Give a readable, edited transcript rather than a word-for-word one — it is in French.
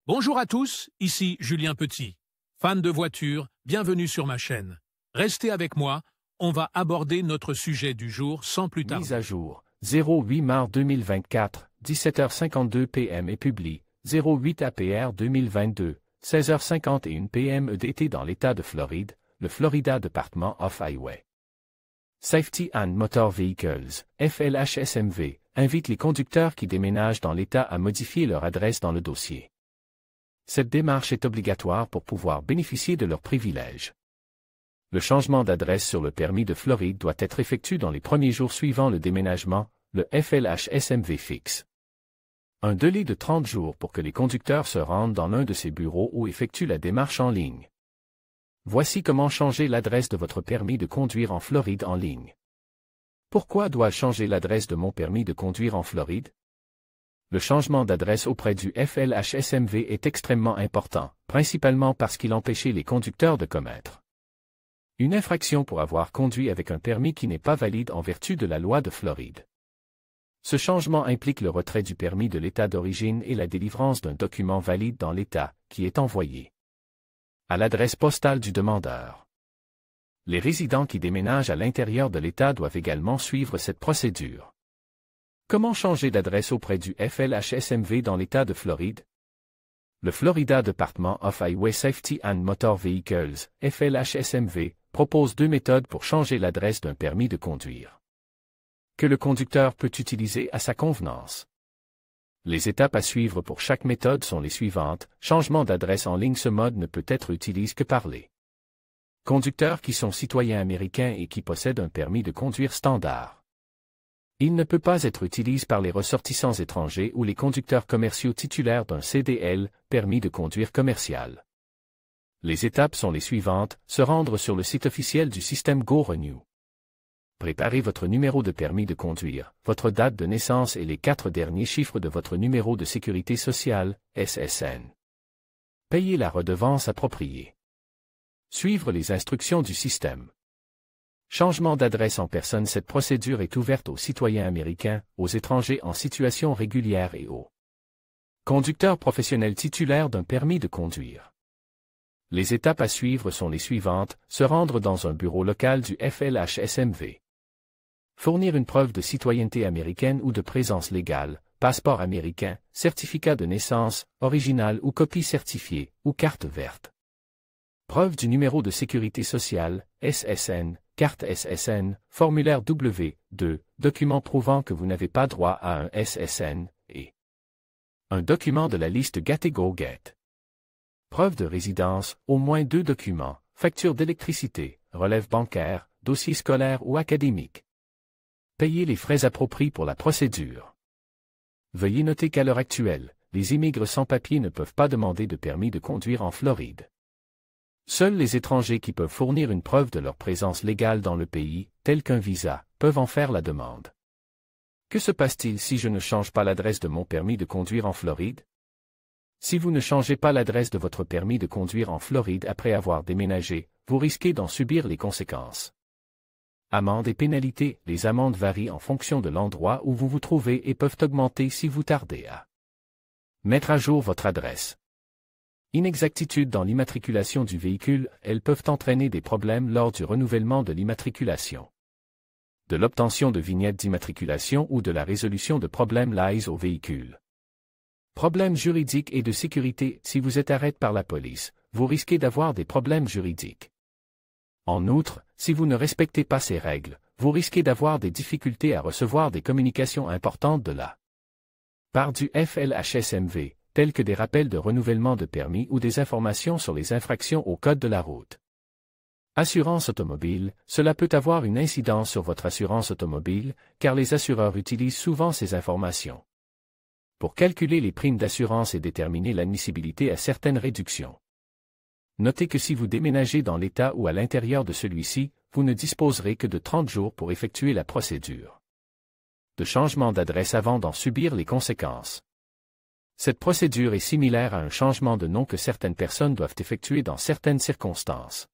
Bonjour à tous, ici Julien Petit. Fan de voitures, bienvenue sur ma chaîne. Restez avec moi, on va aborder notre sujet du jour sans plus tarder. Mise à jour, 08 mars 2024, 17h52 PM et publie, 08 APR 2022, 16h51 PM EDT dans l'État de Floride, le Florida Department of Highway Safety and Motor Vehicles, FLHSMV, invite les conducteurs qui déménagent dans l'État à modifier leur adresse dans le dossier. Cette démarche est obligatoire pour pouvoir bénéficier de leurs privilèges. Le changement d'adresse sur le permis de Floride doit être effectué dans les premiers jours suivant le déménagement, le FLHSMV fixe un délai de 30 jours pour que les conducteurs se rendent dans l'un de ces bureaux ou effectuent la démarche en ligne. Voici comment changer l'adresse de votre permis de conduire en Floride en ligne. Pourquoi dois-je changer l'adresse de mon permis de conduire en Floride? Le changement d'adresse auprès du FLHSMV est extrêmement important, principalement parce qu'il empêchait les conducteurs de commettre une infraction pour avoir conduit avec un permis qui n'est pas valide en vertu de la loi de Floride. Ce changement implique le retrait du permis de l'État d'origine et la délivrance d'un document valide dans l'État, qui est envoyé à l'adresse postale du demandeur. Les résidents qui déménagent à l'intérieur de l'État doivent également suivre cette procédure. Comment changer d'adresse auprès du FLHSMV dans l'État de Floride? Le Florida Department of Highway Safety and Motor Vehicles, FLHSMV, propose deux méthodes pour changer l'adresse d'un permis de conduire que le conducteur peut utiliser à sa convenance. Les étapes à suivre pour chaque méthode sont les suivantes. Changement d'adresse en ligne. Ce mode ne peut être utilisé que par les conducteurs qui sont citoyens américains et qui possèdent un permis de conduire standard. Il ne peut pas être utilisé par les ressortissants étrangers ou les conducteurs commerciaux titulaires d'un CDL, permis de conduire commercial. Les étapes sont les suivantes. Se rendre sur le site officiel du système GoRenew. Préparez votre numéro de permis de conduire, votre date de naissance et les 4 derniers chiffres de votre numéro de sécurité sociale, SSN. Payez la redevance appropriée. Suivre les instructions du système. Changement d'adresse en personne. Cette procédure est ouverte aux citoyens américains, aux étrangers en situation régulière et aux conducteurs professionnels titulaires d'un permis de conduire. Les étapes à suivre sont les suivantes. Se rendre dans un bureau local du FLHSMV. Fournir une preuve de citoyenneté américaine ou de présence légale, passeport américain, certificat de naissance, original ou copie certifiée, ou carte verte. Preuve du numéro de sécurité sociale, SSN, carte SSN, formulaire W2, document prouvant que vous n'avez pas droit à un SSN, et un document de la liste Get Go Get. Preuve de résidence, au moins 2 documents, facture d'électricité, relève bancaire, dossier scolaire ou académique. Payez les frais appropriés pour la procédure. Veuillez noter qu'à l'heure actuelle, les immigrants sans papier ne peuvent pas demander de permis de conduire en Floride. Seuls les étrangers qui peuvent fournir une preuve de leur présence légale dans le pays, tel qu'un visa, peuvent en faire la demande. Que se passe-t-il si je ne change pas l'adresse de mon permis de conduire en Floride? Si vous ne changez pas l'adresse de votre permis de conduire en Floride après avoir déménagé, vous risquez d'en subir les conséquences. Amendes et pénalités. Les amendes varient en fonction de l'endroit où vous vous trouvez et peuvent augmenter si vous tardez à mettre à jour votre adresse. Inexactitudes dans l'immatriculation du véhicule. Elles peuvent entraîner des problèmes lors du renouvellement de l'immatriculation, de l'obtention de vignettes d'immatriculation ou de la résolution de problèmes liés au véhicule. Problèmes juridiques et de sécurité. Si vous êtes arrêté par la police, vous risquez d'avoir des problèmes juridiques. En outre, si vous ne respectez pas ces règles, vous risquez d'avoir des difficultés à recevoir des communications importantes de la part du FLHSMV, telles que des rappels de renouvellement de permis ou des informations sur les infractions au code de la route. Assurance automobile. Cela peut avoir une incidence sur votre assurance automobile, car les assureurs utilisent souvent ces informations pour calculer les primes d'assurance et déterminer l'admissibilité à certaines réductions. Notez que si vous déménagez dans l'État ou à l'intérieur de celui-ci, vous ne disposerez que de 30 jours pour effectuer la procédure de changement d'adresse avant d'en subir les conséquences. Cette procédure est similaire à un changement de nom que certaines personnes doivent effectuer dans certaines circonstances.